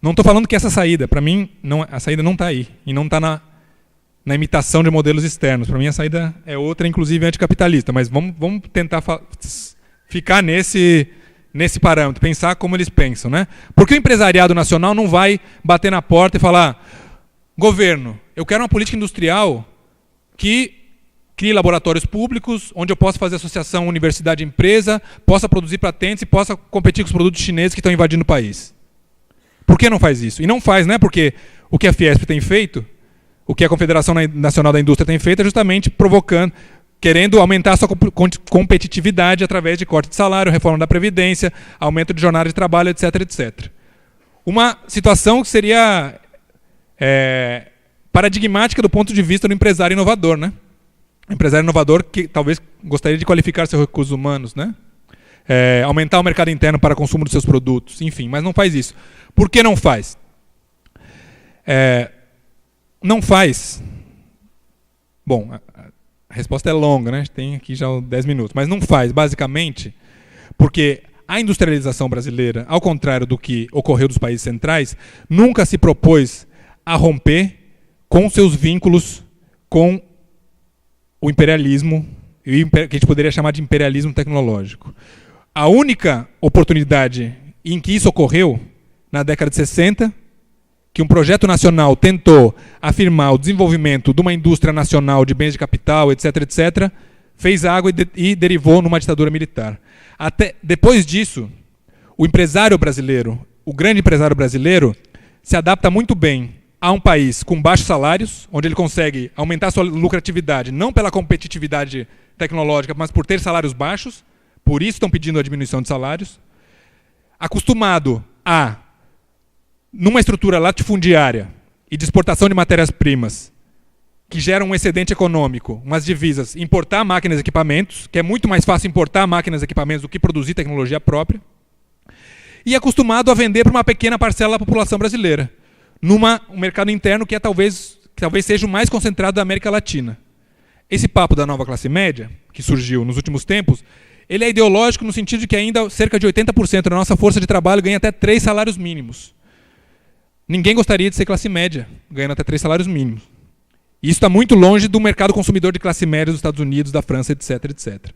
Não estou falando que essa saída, para mim, a saída não está aí. E não está na imitação de modelos externos. Para mim, a saída é outra, inclusive anticapitalista. Mas vamos tentar ficar nesse parâmetro, pensar como eles pensam, né? Porque o empresariado nacional não vai bater na porta e falar: governo, eu quero uma política industrial que crie laboratórios públicos, onde eu possa fazer associação universidade-empresa, possa produzir patentes e possa competir com os produtos chineses que estão invadindo o país. Por que não faz isso? E não faz, né? Porque o que a Fiesp tem feito, o que a Confederação Nacional da Indústria tem feito, é justamente querendo aumentar a sua competitividade através de corte de salário, reforma da Previdência, aumento de jornada de trabalho, etc, etc. Uma situação que seria paradigmática do ponto de vista do empresário inovador, né? O empresário inovador que talvez gostaria de qualificar seus recursos humanos, né? Aumentar o mercado interno para consumo dos seus produtos, enfim, mas não faz isso. Por que não faz? Não faz. Bom, a resposta é longa, né? Tem aqui já 10 minutos. Mas não faz, basicamente, porque a industrialização brasileira, ao contrário do que ocorreu dos países centrais, nunca se propôs a romper com seus vínculos com o imperialismo, que a gente poderia chamar de imperialismo tecnológico. A única oportunidade em que isso ocorreu, na década de 60, que um projeto nacional tentou afirmar o desenvolvimento de uma indústria nacional de bens de capital, etc., etc., fez água e derivou numa ditadura militar. Até depois disso, o empresário brasileiro, o grande empresário brasileiro, se adapta muito bem a um país com baixos salários, onde ele consegue aumentar sua lucratividade, não pela competitividade tecnológica, mas por ter salários baixos, por isso estão pedindo a diminuição de salários, acostumado a, numa estrutura latifundiária e de exportação de matérias-primas, que geram um excedente econômico, umas divisas, importar máquinas e equipamentos, que é muito mais fácil importar máquinas e equipamentos do que produzir tecnologia própria, e acostumado a vender para uma pequena parcela da população brasileira, um mercado interno que talvez seja o mais concentrado da América Latina. Esse papo da nova classe média, que surgiu nos últimos tempos, ele é ideológico no sentido de que ainda cerca de 80% da nossa força de trabalho ganha até 3 salários mínimos. Ninguém gostaria de ser classe média, ganhando até 3 salários mínimos. E isso está muito longe do mercado consumidor de classe média dos Estados Unidos, da França, etc, etc.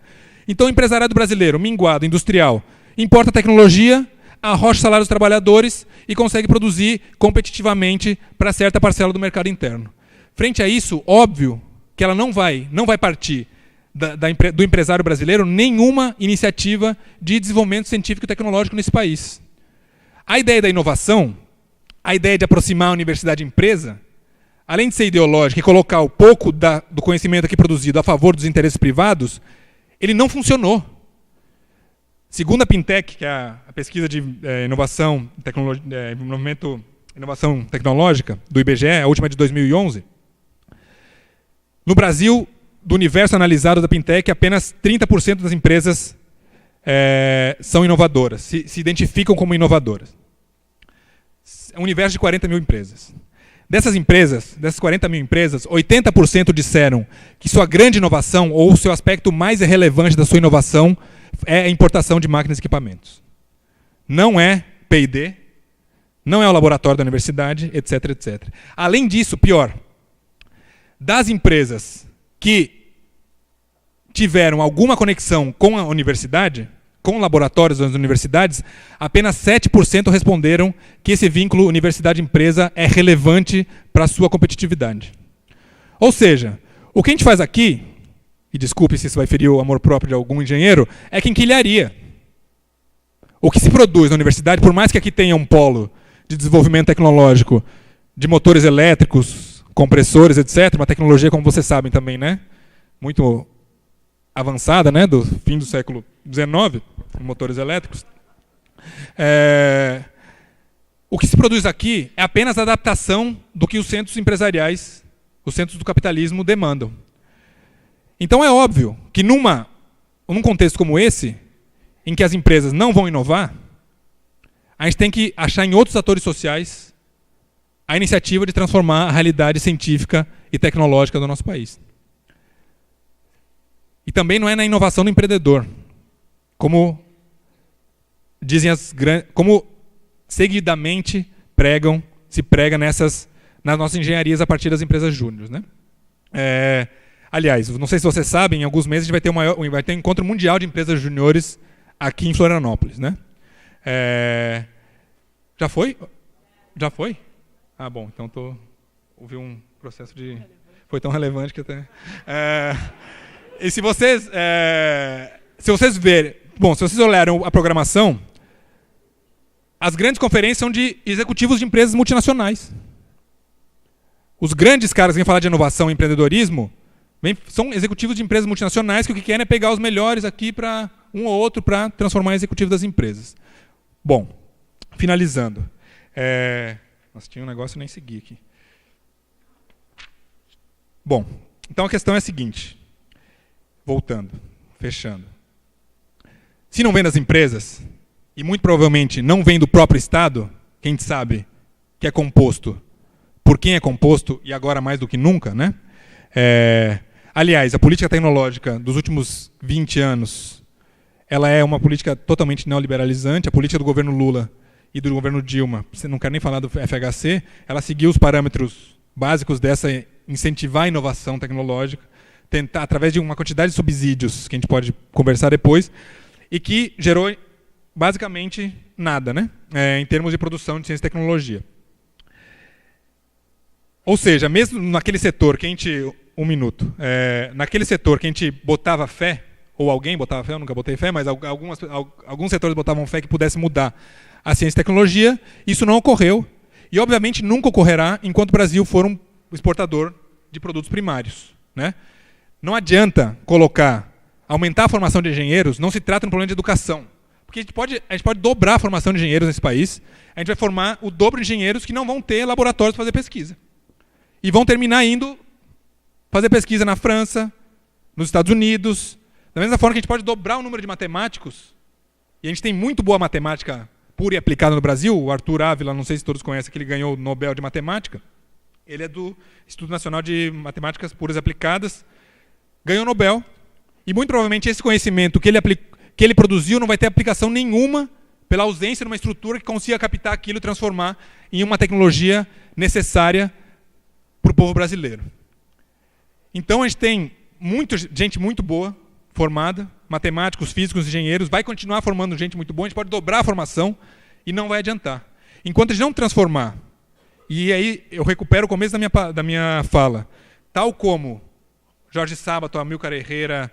Então o empresariado brasileiro, minguado, industrial, importa tecnologia, arrocha o salário dos trabalhadores e consegue produzir competitivamente para certa parcela do mercado interno. Frente a isso, óbvio que ela não vai partir do empresário brasileiro nenhuma iniciativa de desenvolvimento científico e tecnológico nesse país. A ideia da inovação, a ideia de aproximar a universidade e empresa, além de ser ideológica e colocar o pouco do conhecimento aqui produzido a favor dos interesses privados, ele não funcionou. Segundo a Pintec, que é a pesquisa de inovação tecnológica do IBGE, a última de 2011, no Brasil, do universo analisado da Pintec, apenas 30% das empresas são inovadoras, se identificam como inovadoras. É um universo de 40 mil empresas. Dessas 40 mil empresas, 80% disseram que sua grande inovação, ou o seu aspecto mais relevante da sua inovação, é a importação de máquinas e equipamentos. Não é P&D, não é o laboratório da universidade, etc, etc. Além disso, pior, das empresas que tiveram alguma conexão com a universidade, com laboratórios das universidades, apenas 7% responderam que esse vínculo universidade-empresa é relevante para a sua competitividade. Ou seja, o que a gente faz aqui, e desculpe se isso vai ferir o amor próprio de algum engenheiro, é quinquilharia. O que se produz na universidade, por mais que aqui tenha um polo de desenvolvimento tecnológico de motores elétricos, compressores, etc., uma tecnologia, como vocês sabem também, né, muito avançada, né, do fim do século XIX, motores elétricos. O que se produz aqui é apenas a adaptação do que os centros empresariais, os centros do capitalismo demandam. Então é óbvio que num contexto como esse, em que as empresas não vão inovar, a gente tem que achar em outros atores sociais a iniciativa de transformar a realidade científica e tecnológica do nosso país. E também não é na inovação do empreendedor, como dizem como seguidamente prega nas nossas engenharias a partir das empresas júniores, né? Aliás, não sei se vocês sabem, em alguns meses a gente vai ter um encontro mundial de empresas júniores aqui em Florianópolis, né? Já foi? Já foi? Ah, bom, então houve um processo de... Foi tão relevante que até... E se vocês verem... Bom, se vocês olharem a programação, as grandes conferências são de executivos de empresas multinacionais. Os grandes caras que vêm falar de inovação e empreendedorismo são executivos de empresas multinacionais que o que querem é pegar os melhores aqui para um ou outro para transformar em executivo das empresas. Bom, finalizando. Nossa, tinha um negócio e nem segui aqui. Bom, então a questão é a seguinte. Voltando, fechando. Se não vem das empresas, e muito provavelmente não vem do próprio Estado, quem sabe que é composto por quem é composto, e agora mais do que nunca, né? Aliás, a política tecnológica dos últimos 20 anos, ela é uma política totalmente neoliberalizante. A política do governo Lula e do governo Dilma, não quero nem falar do FHC, ela seguiu os parâmetros básicos dessa incentivar a inovação tecnológica, tentar, através de uma quantidade de subsídios, que a gente pode conversar depois, e que gerou basicamente nada, né? Em termos de produção de ciência e tecnologia. Ou seja, mesmo naquele setor que a gente... naquele setor que a gente botava fé, ou alguém botava fé, eu nunca botei fé, mas alguns setores botavam fé que pudesse mudar a ciência e tecnologia, isso não ocorreu, e obviamente nunca ocorrerá enquanto o Brasil for um exportador de produtos primários, né? Não adianta aumentar a formação de engenheiros, não se trata de um problema de educação. Porque a gente pode dobrar a formação de engenheiros nesse país, a gente vai formar o dobro de engenheiros que não vão ter laboratórios para fazer pesquisa. E vão terminar indo fazer pesquisa na França, nos Estados Unidos. Da mesma forma que a gente pode dobrar o número de matemáticos, e a gente tem muito boa matemática pura e aplicada no Brasil. O Arthur Ávila, não sei se todos conhecem, que ele ganhou o Nobel de Matemática. Ele é do Instituto Nacional de Matemáticas Puras e Aplicadas. Ganhou o Nobel. E muito provavelmente esse conhecimento que ele produziu não vai ter aplicação nenhuma pela ausência de uma estrutura que consiga captar aquilo e transformar em uma tecnologia necessária para o povo brasileiro. Então a gente tem gente muito boa, formada, matemáticos, físicos, engenheiros, vai continuar formando gente muito boa, a gente pode dobrar a formação e não vai adiantar. Enquanto a gente não transformar, e aí eu recupero o começo da minha fala, tal como Jorge Sábato, Amilcar Herrera,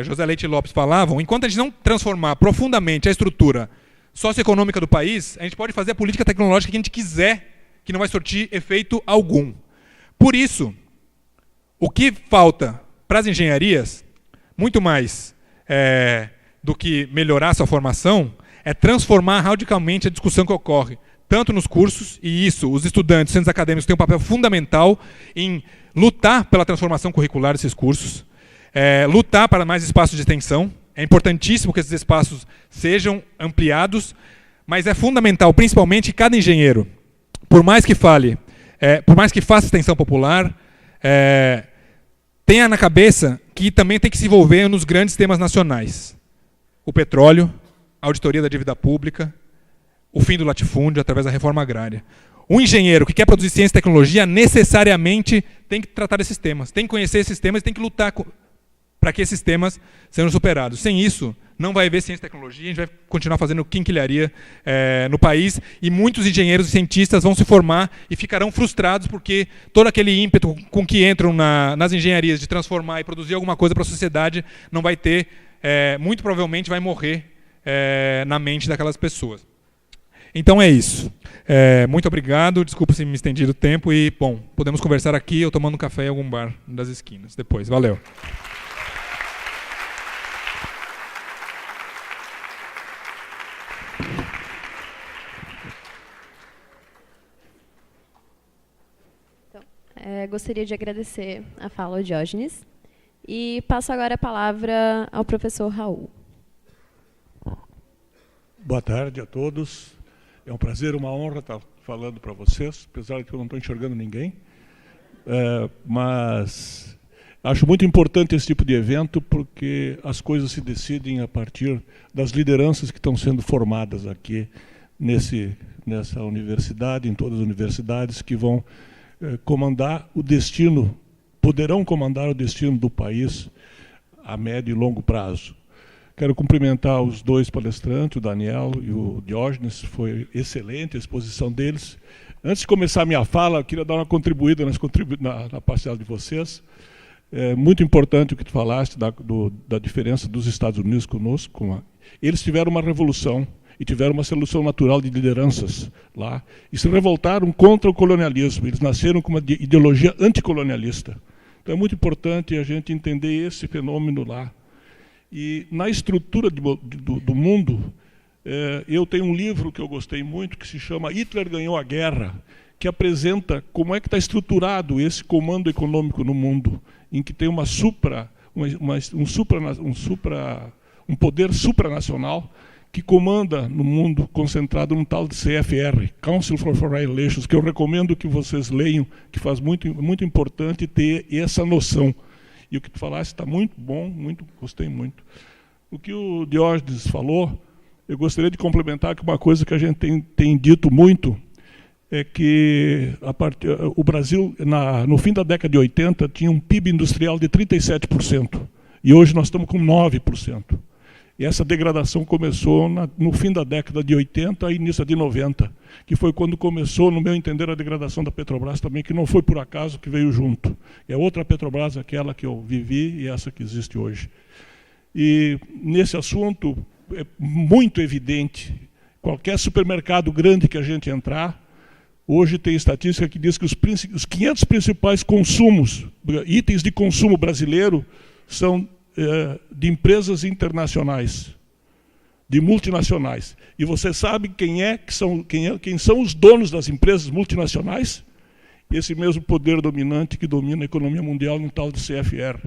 José Leite Lopes falavam, enquanto a gente não transformar profundamente a estrutura socioeconômica do país, a gente pode fazer a política tecnológica que a gente quiser, que não vai surtir efeito algum. Por isso, o que falta para as engenharias, muito mais do que melhorar a sua formação, é transformar radicalmente a discussão que ocorre, tanto nos cursos, e isso, os estudantes, centros acadêmicos têm um papel fundamental em lutar pela transformação curricular desses cursos, lutar para mais espaços de extensão. É importantíssimo que esses espaços sejam ampliados, mas é fundamental, principalmente, que cada engenheiro, por mais que faça extensão popular, tenha na cabeça que também tem que se envolver nos grandes temas nacionais. O petróleo, a auditoria da dívida pública, o fim do latifúndio através da reforma agrária. Um engenheiro que quer produzir ciência e tecnologia necessariamente tem que tratar desses temas, tem que conhecer esses temas e tem que lutar para que esses temas sejam superados. Sem isso, não vai haver ciência e tecnologia, a gente vai continuar fazendo quinquilharia no país, e muitos engenheiros e cientistas vão se formar e ficarão frustrados porque todo aquele ímpeto com que entram nas engenharias de transformar e produzir alguma coisa para a sociedade não vai ter, muito provavelmente vai morrer na mente daquelas pessoas. Então é isso. Muito obrigado, desculpa se me estendi do tempo, e bom, podemos conversar aqui ou tomando café em algum bar das esquinas depois. Valeu. Gostaria de agradecer a fala ao Diógenes e passo agora a palavra ao professor Raul. Boa tarde a todos. É um prazer, uma honra estar falando para vocês, apesar de que eu não estou enxergando ninguém. Mas acho muito importante esse tipo de evento, porque as coisas se decidem a partir das lideranças que estão sendo formadas aqui nessa universidade, em todas as universidades, que vão comandar o destino, poderão comandar o destino do país a médio e longo prazo. Quero cumprimentar os dois palestrantes, o Daniel e o Diógenes, foi excelente a exposição deles. Antes de começar a minha fala, eu queria dar uma contribuída na parcela de vocês. É muito importante o que tu falaste da diferença dos Estados Unidos conosco. Eles tiveram uma revolução e tiveram uma solução natural de lideranças lá e se revoltaram contra o colonialismo. Eles nasceram com uma ideologia anticolonialista. Então é muito importante a gente entender esse fenômeno lá. E na estrutura do mundo, eu tenho um livro que eu gostei muito, que se chama Hitler Ganhou a Guerra, que apresenta como é que está estruturado esse comando econômico no mundo, em que tem um poder supranacional que comanda no mundo, concentrado num tal de CFR, Council for Foreign Relations, que eu recomendo que vocês leiam, que faz muito importante ter essa noção. E o que tu falaste está muito bom, gostei muito. O que o Diógenes falou, eu gostaria de complementar que uma coisa que a gente tem dito muito é que o Brasil, no fim da década de 80, tinha um PIB industrial de 37%, e hoje nós estamos com 9%. E essa degradação começou no fim da década de 80 e início de 90, que foi quando começou, no meu entender, a degradação da Petrobras também, que não foi por acaso que veio junto. É outra Petrobras, aquela que eu vivi, e essa que existe hoje. E nesse assunto é muito evidente, qualquer supermercado grande que a gente entrar, hoje tem estatística que diz que os 500 principais itens de consumo brasileiro são de empresas internacionais, de multinacionais. E você sabe quem são os donos das empresas multinacionais? Esse mesmo poder dominante que domina a economia mundial no tal de CFR.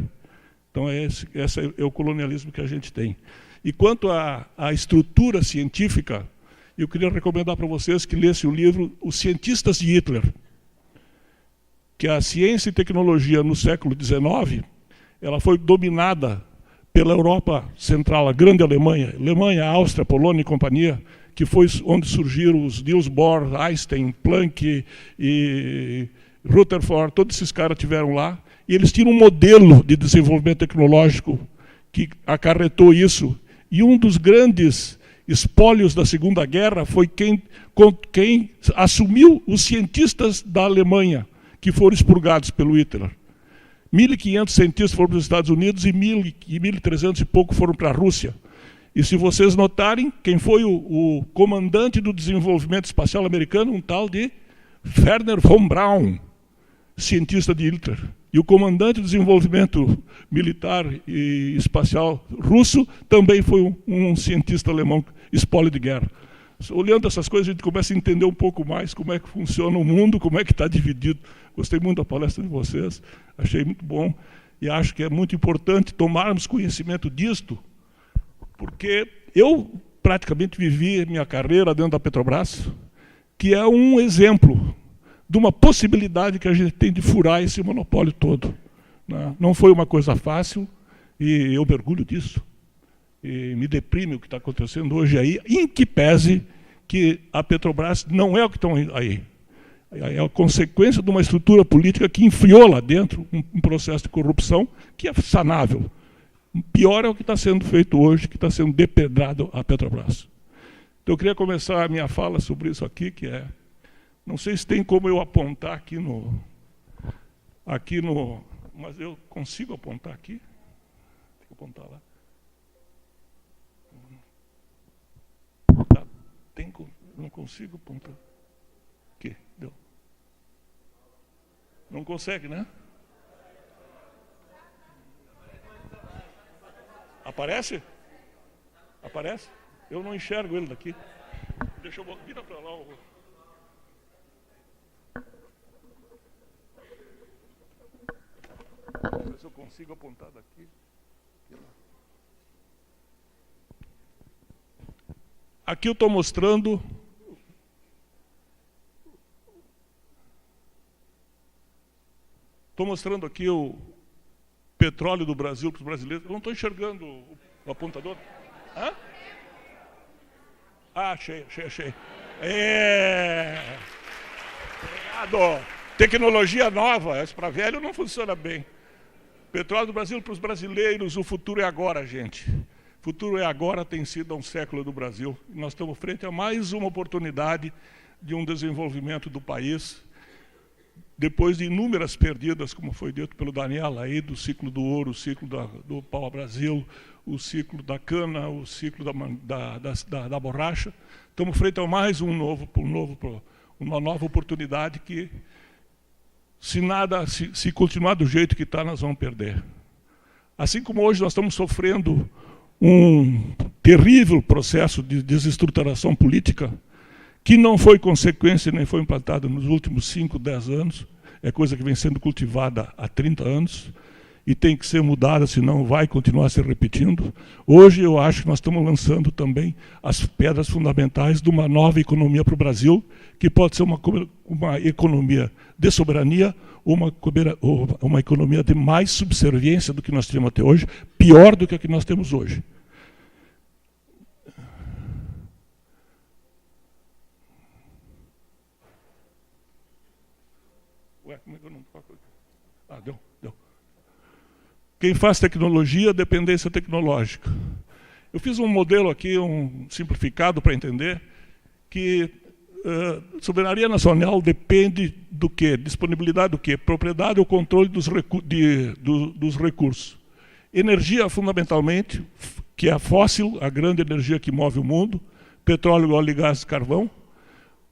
Então, esse é o colonialismo que a gente tem. E quanto à estrutura científica, eu queria recomendar para vocês que lessem o livro Os Cientistas de Hitler, que a ciência e tecnologia no século XIX, ela foi dominada pela Europa Central, a grande Alemanha, Áustria, Polônia e companhia, que foi onde surgiram os Niels Bohr, Einstein, Planck e Rutherford, todos esses caras estiveram lá, e eles tinham um modelo de desenvolvimento tecnológico que acarretou isso. E um dos grandes espólios da Segunda Guerra foi quem assumiu os cientistas da Alemanha, que foram expurgados pelo Hitler. 1.500 cientistas foram para os Estados Unidos e 1.300 e pouco foram para a Rússia. E se vocês notarem, quem foi o comandante do desenvolvimento espacial americano, um tal de Wernher von Braun, cientista de Hitler. E o comandante do desenvolvimento militar e espacial russo também foi um cientista alemão, espólio de guerra. Olhando essas coisas, a gente começa a entender um pouco mais como é que funciona o mundo, como é que está dividido. Gostei muito da palestra de vocês, achei muito bom. E acho que é muito importante tomarmos conhecimento disto, porque eu praticamente vivi minha carreira dentro da Petrobras, que é um exemplo de uma possibilidade que a gente tem de furar esse monopólio todo. Não foi uma coisa fácil, e eu me orgulho disso. E me deprime o que está acontecendo hoje aí, em que pese que a Petrobras não é o que estão aí. É a consequência de uma estrutura política que enfiou lá dentro um processo de corrupção que é sanável. Pior é o que está sendo feito hoje, que está sendo depedrado a Petrobras. Então eu queria começar a minha fala sobre isso aqui, que é... Não sei se tem como eu apontar aqui no... Mas eu consigo apontar aqui? Tem que apontar lá. Tá, não consigo apontar. Aqui, deu. Não consegue, né? Aparece? Aparece? Eu não enxergo ele daqui. Deixa eu... Vira para lá. Vamos ver se eu consigo apontar daqui. Aqui eu estou mostrando... Estou mostrando aqui o petróleo do Brasil para os brasileiros. Eu não estou enxergando o apontador. Hã? Ah, achei. Obrigado. Tecnologia nova, para velho não funciona bem. Petróleo do Brasil para os brasileiros, o futuro é agora, gente. O futuro é agora, tem sido há um século do Brasil. E nós estamos frente a mais uma oportunidade de um desenvolvimento do país, depois de inúmeras perdidas, como foi dito pelo Daniel aí, do ciclo do ouro, o ciclo do pau-brasil, o ciclo da cana, o ciclo da borracha. Estamos frente a mais uma nova oportunidade que, se continuar do jeito que está, nós vamos perder. Assim como hoje nós estamos sofrendo um terrível processo de desestruturação política, que não foi consequência nem foi implantada nos últimos 5, 10 anos, é coisa que vem sendo cultivada há 30 anos, e tem que ser mudada, senão vai continuar se repetindo. Hoje eu acho que nós estamos lançando também as pedras fundamentais de uma nova economia para o Brasil, que pode ser uma economia de soberania, ou uma economia de mais subserviência do que nós temos até hoje, pior do que a que nós temos hoje. Ué, como é que eu não toco aqui? Ah, deu. Quem faz tecnologia, dependência tecnológica. Eu fiz um modelo aqui, um simplificado para entender, que soberania nacional depende do quê? Disponibilidade do quê? Propriedade ou controle dos recursos. Energia, fundamentalmente, que é a fóssil, a grande energia que move o mundo, petróleo, óleo, gás, carvão,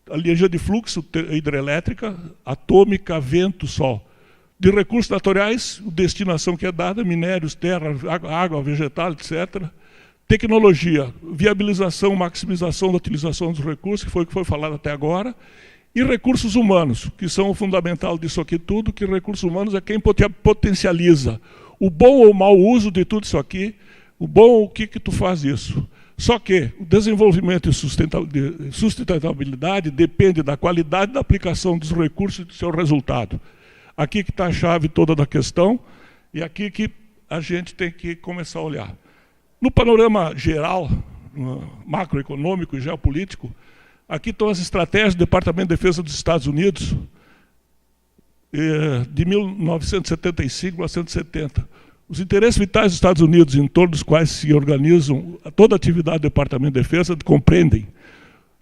a energia de fluxo hidrelétrica, atômica, vento, sol. De recursos naturais, destinação que é dada, minérios, terra, água, vegetal, etc. Tecnologia, viabilização, maximização da utilização dos recursos, que foi o que foi falado até agora. E recursos humanos, que são o fundamental disso aqui tudo, que recursos humanos é quem potencializa o bom ou mau uso de tudo isso aqui, o bom, o que tu faz isso. Só que o desenvolvimento e sustentabilidade depende da qualidade da aplicação dos recursos e do seu resultado. Aqui que está a chave toda da questão, e aqui que a gente tem que começar a olhar. No panorama geral, macroeconômico e geopolítico, aqui estão as estratégias do Departamento de Defesa dos Estados Unidos, de 1975 a 1970. Os interesses vitais dos Estados Unidos, em torno dos quais se organizam toda a atividade do Departamento de Defesa, compreendem.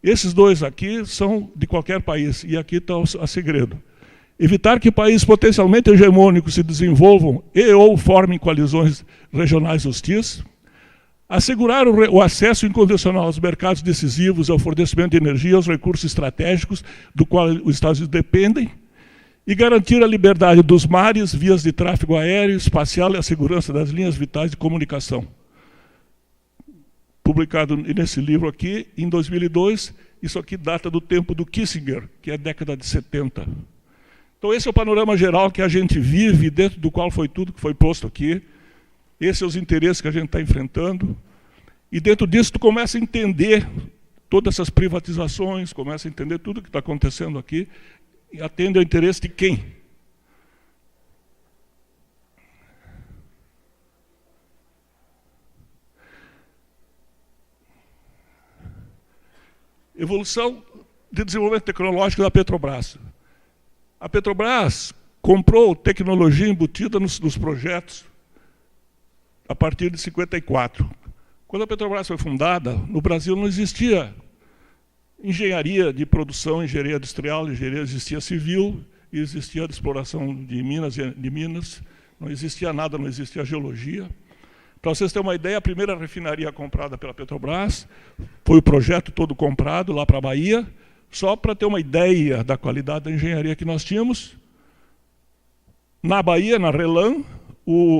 Esses dois aqui são de qualquer país, e aqui está o segredo. Evitar que países potencialmente hegemônicos se desenvolvam e ou formem coalizões regionais hostis. Assegurar o acesso incondicional aos mercados decisivos, ao fornecimento de energia, aos recursos estratégicos do qual os Estados Unidos dependem. E garantir a liberdade dos mares, vias de tráfego aéreo, espacial e a segurança das linhas vitais de comunicação. Publicado nesse livro aqui, em 2002, isso aqui data do tempo do Kissinger, que é a década de 70. Então esse é o panorama geral que a gente vive, dentro do qual foi tudo que foi posto aqui. Esses são os interesses que a gente está enfrentando. E dentro disso tu começa a entender todas essas privatizações, começa a entender tudo o que está acontecendo aqui, e atende ao interesse de quem? Evolução de desenvolvimento tecnológico da Petrobras. A Petrobras comprou tecnologia embutida nos projetos a partir de 54. Quando a Petrobras foi fundada, no Brasil não existia engenharia de produção, engenharia industrial, engenharia existia civil, existia de exploração de minas, não existia nada, não existia geologia. Para vocês terem uma ideia, a primeira refinaria comprada pela Petrobras foi o projeto todo comprado lá para a Bahia. Só para ter uma ideia da qualidade da engenharia que nós tínhamos, na Bahia, na RELAM,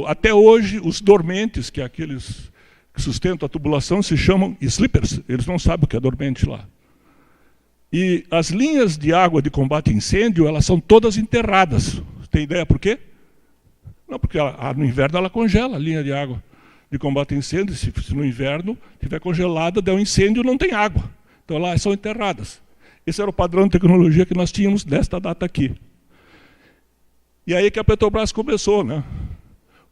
até hoje, os dormentes, que é aqueles que sustentam a tubulação, se chamam sleepers. Eles não sabem o que é dormente lá. E as linhas de água de combate a incêndio, elas são todas enterradas. Tem ideia por quê? Não, porque no inverno ela congela a linha de água de combate a incêndio. Se no inverno estiver congelada, der um incêndio, não tem água. Então elas são enterradas. Esse era o padrão de tecnologia que nós tínhamos nesta data aqui. E aí que a Petrobras começou, né?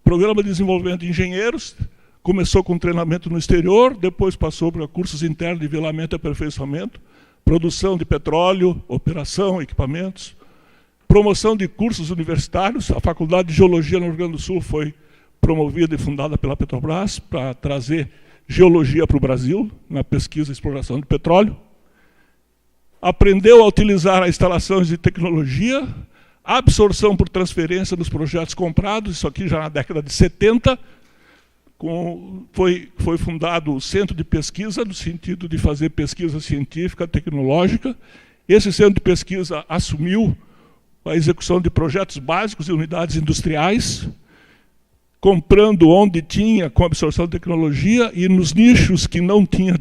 Programa de desenvolvimento de engenheiros, começou com treinamento no exterior, depois passou para cursos internos de nivelamento e aperfeiçoamento, produção de petróleo, operação, equipamentos, promoção de cursos universitários. A Faculdade de Geologia no Rio Grande do Sul foi promovida e fundada pela Petrobras para trazer geologia para o Brasil, na pesquisa e exploração de petróleo. Aprendeu a utilizar as instalações de tecnologia, absorção por transferência dos projetos comprados, isso aqui já na década de 70, foi fundado o Centro de Pesquisa, no sentido de fazer pesquisa científica, tecnológica. Esse centro de pesquisa assumiu a execução de projetos básicos e unidades industriais, comprando onde tinha, com absorção de tecnologia, e nos nichos que não tinha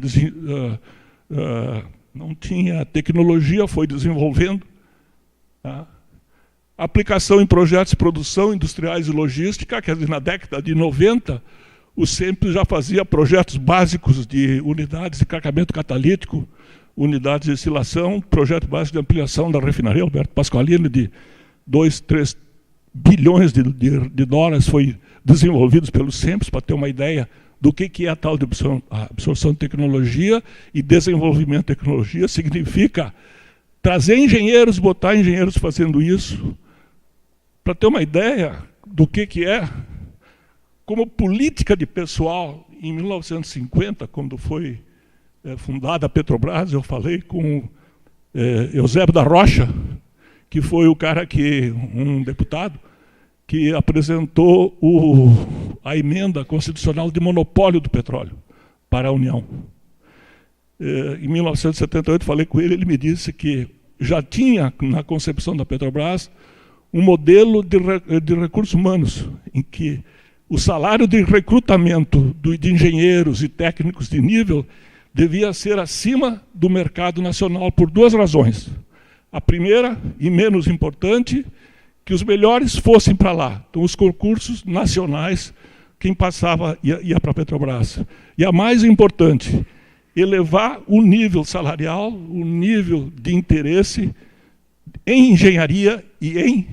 tecnologia, foi desenvolvendo. Tá? Aplicação em projetos de produção industriais e logística, quer dizer, na década de 90, o SEMP já fazia projetos básicos de unidades de carregamento catalítico, unidades de destilação, projeto básico de ampliação da refinaria Alberto Pasqualini, de 2, 3 bilhões de dólares, foi desenvolvidos pelo SEMPES, para ter uma ideia do que é a tal de absorção de tecnologia. E desenvolvimento de tecnologia significa trazer engenheiros, botar engenheiros fazendo isso, para ter uma ideia do que é. Como política de pessoal, em 1950, quando foi fundada a Petrobras, eu falei com Eusébio da Rocha, que foi o cara um deputado, que apresentou a emenda constitucional de monopólio do petróleo para a União. Em 1978, falei com ele, ele me disse que já tinha, na concepção da Petrobras, um modelo de recursos humanos, em que o salário de recrutamento de engenheiros e técnicos de nível devia ser acima do mercado nacional por 2 razões. A primeira, e menos importante, que os melhores fossem para lá. Então, os concursos nacionais, quem passava ia para a Petrobras. E a mais importante, elevar o nível salarial, o nível de interesse em engenharia e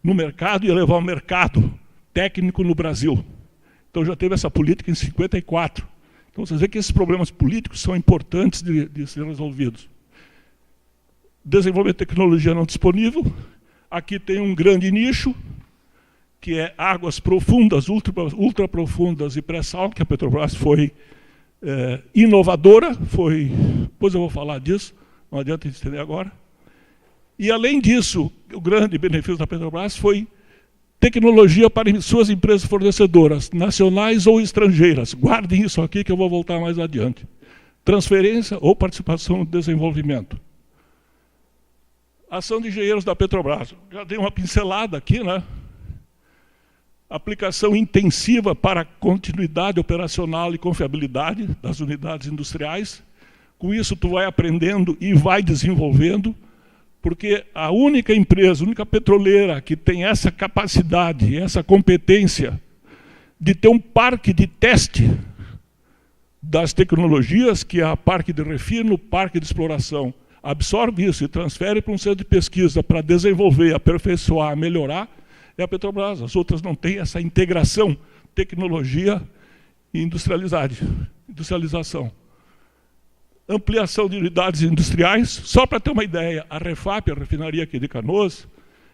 no mercado, e elevar o mercado técnico no Brasil. Então já teve essa política em 54. Então você vê que esses problemas políticos são importantes de serem resolvidos. Desenvolvimento de tecnologia não disponível. Aqui tem um grande nicho, que é águas profundas, ultra profundas e pré-sal, que a Petrobras foi inovadora, depois eu vou falar disso, não adianta entender agora. E além disso, o grande benefício da Petrobras foi tecnologia para suas empresas fornecedoras, nacionais ou estrangeiras. Guardem isso aqui que eu vou voltar mais adiante. Transferência ou participação no desenvolvimento. Ação de engenheiros da Petrobras. Já dei uma pincelada aqui, né? Aplicação intensiva para continuidade operacional e confiabilidade das unidades industriais. Com isso, tu vai aprendendo e vai desenvolvendo, porque a única empresa, a única petroleira que tem essa capacidade, essa competência de ter um parque de teste das tecnologias, que é a parque de refino, parque de exploração, absorve isso e transfere para um centro de pesquisa para desenvolver, aperfeiçoar, melhorar, é a Petrobras. As outras não têm essa integração, tecnologia e industrialização. Ampliação de unidades industriais. Só para ter uma ideia, a Refap, a refinaria aqui de Canoas,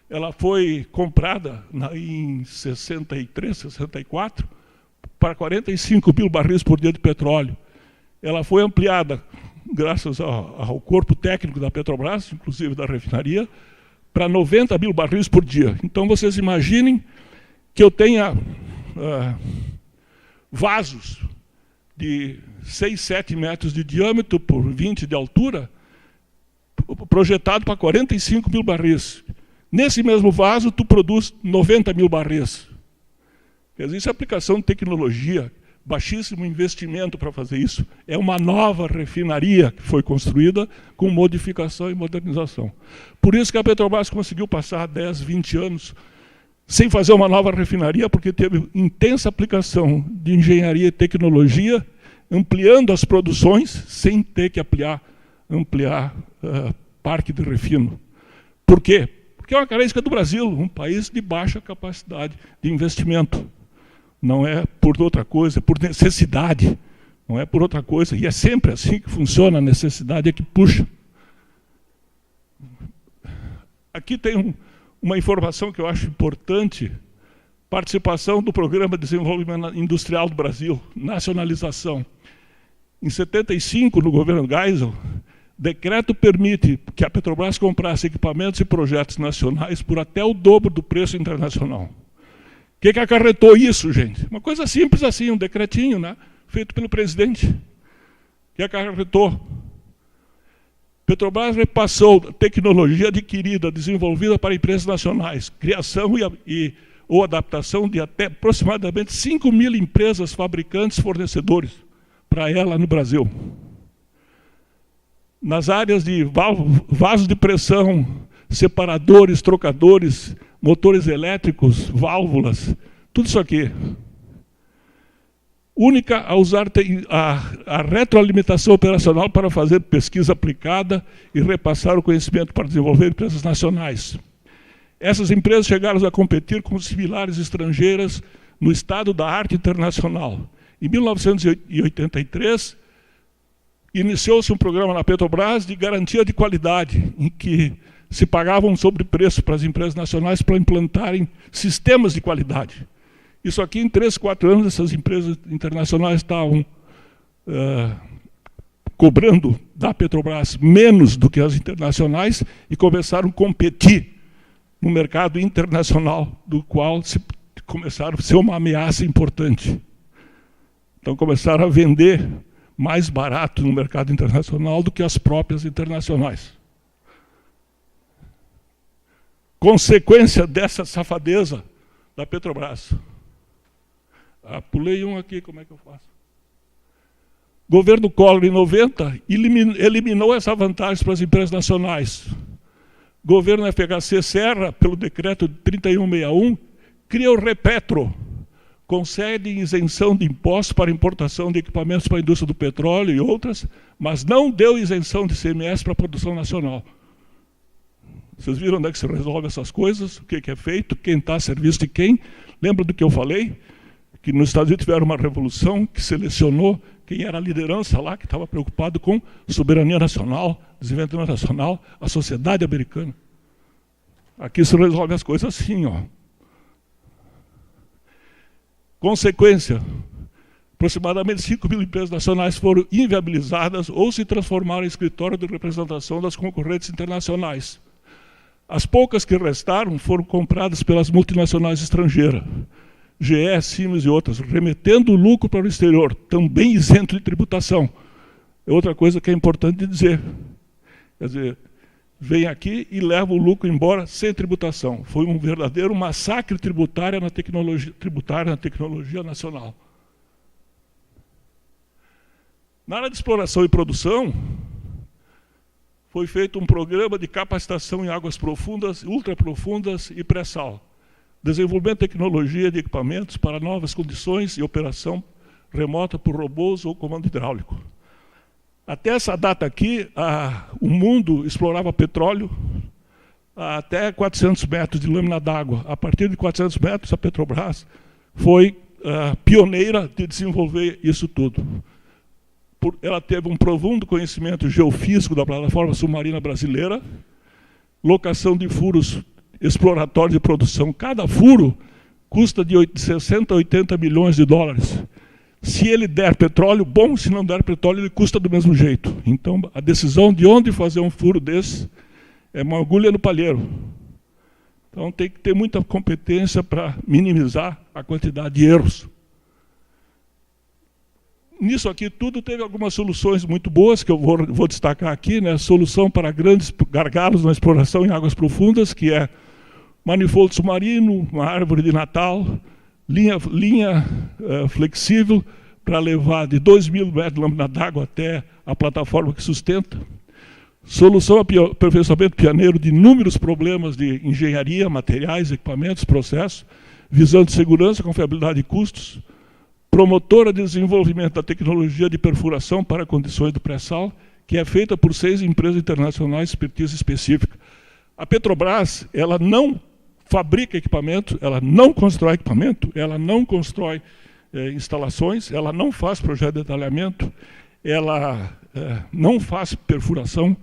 ela foi comprada em 63, 64, para 45 mil barris por dia de petróleo. Ela foi ampliada, graças ao corpo técnico da Petrobras, inclusive da refinaria, para 90 mil barris por dia. Então vocês imaginem que eu tenha vasos de 6, 7 metros de diâmetro por 20 de altura, projetado para 45 mil barris. Nesse mesmo vaso, tu produz 90 mil barris. Quer dizer, isso é aplicação de tecnologia, baixíssimo investimento para fazer isso. É uma nova refinaria que foi construída com modificação e modernização. Por isso que a Petrobras conseguiu passar 10, 20 anos sem fazer uma nova refinaria, porque teve intensa aplicação de engenharia e tecnologia, ampliando as produções sem ter que ampliar parque de refino. Por quê? Porque é uma característica do Brasil, um país de baixa capacidade de investimento. Não é por outra coisa, é por necessidade. Não é por outra coisa. E é sempre assim que funciona, a necessidade é que puxa. Aqui tem uma informação que eu acho importante. Participação do Programa de Desenvolvimento Industrial do Brasil, nacionalização. Em 75, no governo Geisel, decreto permite que a Petrobras comprasse equipamentos e projetos nacionais por até o dobro do preço internacional. O que acarretou isso, gente? Uma coisa simples assim, um decretinho, né? Feito pelo presidente. O que acarretou? Petrobras repassou tecnologia adquirida, desenvolvida para empresas nacionais, criação ou adaptação de até aproximadamente 5.000 empresas, fabricantes, fornecedores para ela no Brasil. Nas áreas de vasos de pressão, separadores, trocadores, motores elétricos, válvulas, tudo isso aqui. Única a usar a retroalimentação operacional para fazer pesquisa aplicada e repassar o conhecimento para desenvolver empresas nacionais. Essas empresas chegaram a competir com similares estrangeiras no estado da arte internacional. Em 1983, iniciou-se um programa na Petrobras de garantia de qualidade, em que se pagava um sobrepreço para as empresas nacionais para implantarem sistemas de qualidade. Isso aqui, em 3, 4 anos, essas empresas internacionais estavam cobrando da Petrobras menos do que as internacionais e começaram a competir no mercado internacional, do qual começaram a ser uma ameaça importante. Então começaram a vender mais barato no mercado internacional do que as próprias internacionais. Consequência dessa safadeza da Petrobras. Pulei um aqui, como é que eu faço? Governo Collor, em 90, eliminou essa vantagem para as empresas nacionais. Governo FHC Serra, pelo decreto 3161, cria o Repetro, concede isenção de impostos para importação de equipamentos para a indústria do petróleo e outras, mas não deu isenção de ICMS para a produção nacional. Vocês viram onde é que se resolve essas coisas? O que é feito? Quem está a serviço de quem? Lembra do que eu falei? Que nos Estados Unidos tiveram uma revolução que selecionou quem era a liderança lá, que estava preocupado com soberania nacional, desenvolvimento nacional, a sociedade americana. Aqui se resolve as coisas assim, ó. Consequência, aproximadamente 5.000 empresas nacionais foram inviabilizadas ou se transformaram em escritório de representação das concorrentes internacionais. As poucas que restaram foram compradas pelas multinacionais estrangeiras, GE, Siemens e outras, remetendo o lucro para o exterior, também isento de tributação. É outra coisa que é importante dizer. Quer dizer, vem aqui e leva o lucro embora sem tributação. Foi um verdadeiro massacre tributário na tecnologia nacional. Na área de exploração e produção, foi feito um programa de capacitação em águas profundas, ultraprofundas e pré-sal. Desenvolvimento de tecnologia de equipamentos para novas condições e operação remota por robôs ou comando hidráulico. Até essa data aqui, o mundo explorava petróleo até 400 metros de lâmina d'água. A partir de 400 metros, a Petrobras foi pioneira de desenvolver isso tudo. Ela teve um profundo conhecimento geofísico da plataforma submarina brasileira, locação de furos exploratórios de produção. Cada furo custa de 60 a 80 milhões de dólares. Se ele der petróleo, bom. Se não der petróleo, ele custa do mesmo jeito. Então, a decisão de onde fazer um furo desse é uma agulha no palheiro. Então, tem que ter muita competência para minimizar a quantidade de erros. Nisso aqui tudo teve algumas soluções muito boas, que eu vou destacar aqui, né? Solução para grandes gargalos na exploração em águas profundas, que é manifoldo submarino, uma árvore de Natal, linha flexível para levar de 2.000 metros de lâmina d'água até a plataforma que sustenta. Solução aperfeiçoamento pioneiro de inúmeros problemas de engenharia, materiais, equipamentos, processos, visão de segurança, confiabilidade e custos. Promotora de desenvolvimento da tecnologia de perfuração para condições do pré-sal, que é feita por 6 empresas internacionais de expertise específica. A Petrobras, ela não fabrica equipamento, ela não constrói equipamento, ela não constrói instalações, ela não faz projeto de detalhamento, ela não faz perfuração,